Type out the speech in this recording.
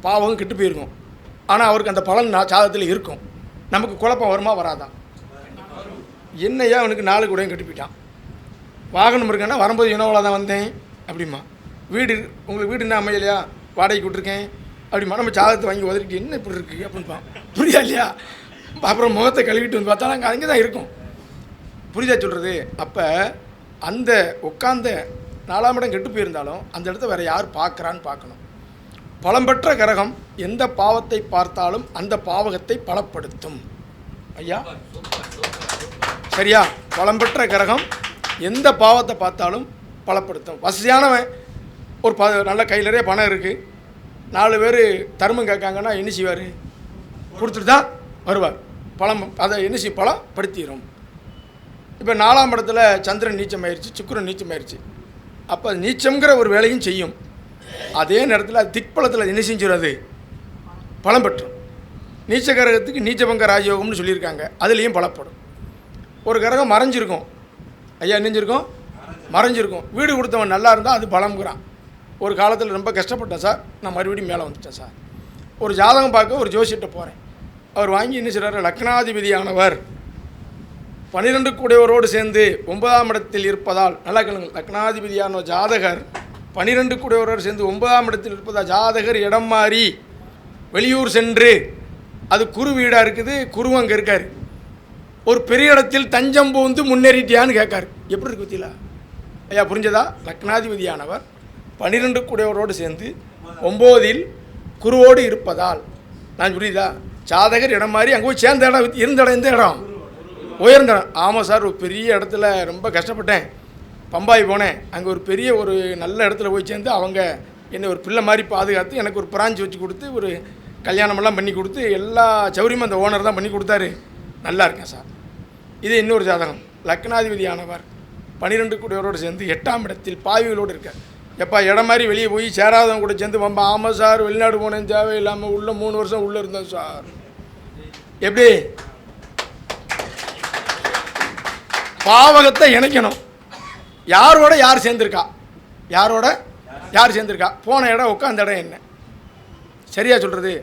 பாவம் கெட்டு போயிருக்கும். ஆனால் அவருக்கு அந்த பலன் ஜாதகத்தில் இருக்கும். நமக்கு குழப்பம் வருமா வராதான்? என்னையா அவனுக்கு 4 கூடையும் கட்டி போயிட்டான். வாகனம் இருக்குன்னா வரும்போது இனோவில் தான் வந்தேன் அப்படிமா. வீடு உங்களுக்கு வீடு என்ன அமையலையா, வாடகைக்கு விட்டுருக்கேன் அப்படிமா. நம்ம ஜாதகத்தை வாங்கி உதறிட்டு என்ன இப்படி இருக்குது அப்படின்பான். புரியா இல்லையா? அப்புறம் முகத்தை கழுவிட்டு வந்து பார்த்தா அங்கே தான் இருக்கும். புரியுதா சொல்கிறது? அப்போ அந்த உட்காந்த 4ஆம் இடம் கெட்டு போயிருந்தாலும் அந்த இடத்த வேறு யார் பார்க்குறான்னு பார்க்கணும். பலம்பெற்ற கிரகம் எந்த பாவத்தை பார்த்தாலும் அந்த பாவகத்தை பலப்படுத்தும். ஐயா சரியா? பலம்பெற்ற கிரகம் எந்த பாவத்தை பார்த்தாலும் பலப்படுத்தும். வசதியானவன் ஒரு நல்ல கையில் நிறைய பணம் இருக்குது, 4 பேர் தர்மம் கேட்காங்கன்னா என்ன செய்வார்? கொடுத்துட்டு தான் வருவார். பலம் அதை என்ன செய்ய பலப்படுத்திடும். இப்போ 4ஆம் இடத்துல சந்திரன் நீச்சமாயிருச்சு, சுக்கிரன் நீச்சமாயிருச்சு. அப்போ நீச்சம்ங்கிற ஒரு வேலையும் செய்யும். அதே நேரத்தில் அது திக்பலத்தில் என்ன செஞ்சிடும்? அது பலம் பெற்றும். நீச்ச கிரகத்துக்கு நீச்சபங்க ராஜயோகம்னு சொல்லியிருக்காங்க, அதுலேயும் பலப்படும். ஒரு கிரகம் மறைஞ்சிருக்கும். ஐயா நெஞ்சிருக்கும், மறைஞ்சிருக்கும். வீடு கொடுத்தவன் நல்லா இருந்தால் அது பலம்ங்கிறான். ஒரு காலத்தில் ரொம்ப கஷ்டப்பட்டேன் சார், நான் மறுபடியும் மேலே வந்துட்டேன் சார். ஒரு ஜாதகம் பார்க்க ஒரு ஜோசியிட்ட போகிறேன். அவர் வாங்கி என்ன செய்கிறார்? லக்னாதிபதியானவர் 12 கூடையவரோடு சேர்ந்து 9ஆம் இடத்தில் இருப்பதால், நல்லா கேளுங்க, லக்னாதிபதியான ஜாதகர் 12 கூடையவரோடு சேர்ந்து 9ஆம் இடத்தில் இருப்பதால் ஜாதகர் இடம் மாறி வெளியூர் சென்று, அது குரு வீடாக இருக்குது, குரு அங்கே இருக்கார், ஒரு பெரிய இடத்தில் தஞ்சம் பூந்து முன்னேறிட்டியான்னு கேட்கார். எப்படி இருக்கு பத்தியில? ஐயா புரிஞ்சதா? லக்னாதிபதியானவர் 12 கூடையவரோடு சேர்ந்து 9இல் குருவோடு இருப்பதால், நான் புரியுதா? ஜாதகர் இடம் மாதிரி அங்கே போய் சேர்ந்த இடம், இருந்த இடம் எந்த இடம்? உயர்ந்த இடம். ஆமாம் சார், ஒரு பெரிய இடத்துல ரொம்ப கஷ்டப்பட்டேன், பம்பாய் போனேன், அங்கே ஒரு பெரிய ஒரு நல்ல இடத்துல போய் சேர்ந்து அவங்க என்னை ஒரு பிள்ளை மாதிரி பாதுகாத்து எனக்கு ஒரு பிராஞ்சி வச்சு கொடுத்து ஒரு கல்யாணமெல்லாம் பண்ணி கொடுத்து எல்லா சௌரியமும் அந்த ஓனர் தான் பண்ணி கொடுத்தாரு. நல்லா இருக்கேன் சார். இது இன்னொரு ஜாதகம். லக்னாதிபதியானவர் 12 கூடையவரோடு சேர்ந்து 8ஆம் இடத்தில் பாவிகளோடு இருக்கார். எப்போ இடம் மாதிரி வெளியே போய் சேராதவங்க கூட சேர்ந்து வம்பா. ஆமாம் சார், வெளிநாடு போனேன், தேவையில்லாமல் உள்ள 3 வருஷம் உள்ளே இருந்தேன் சார். எப்படி? பாவகத்தை இணைக்கணும். யாரோட யார் சேர்ந்துருக்கா, யாரோட யார் சேர்ந்துருக்கா, போன இடம் உட்காந்த இடம் என்ன, சரியா சொல்கிறது?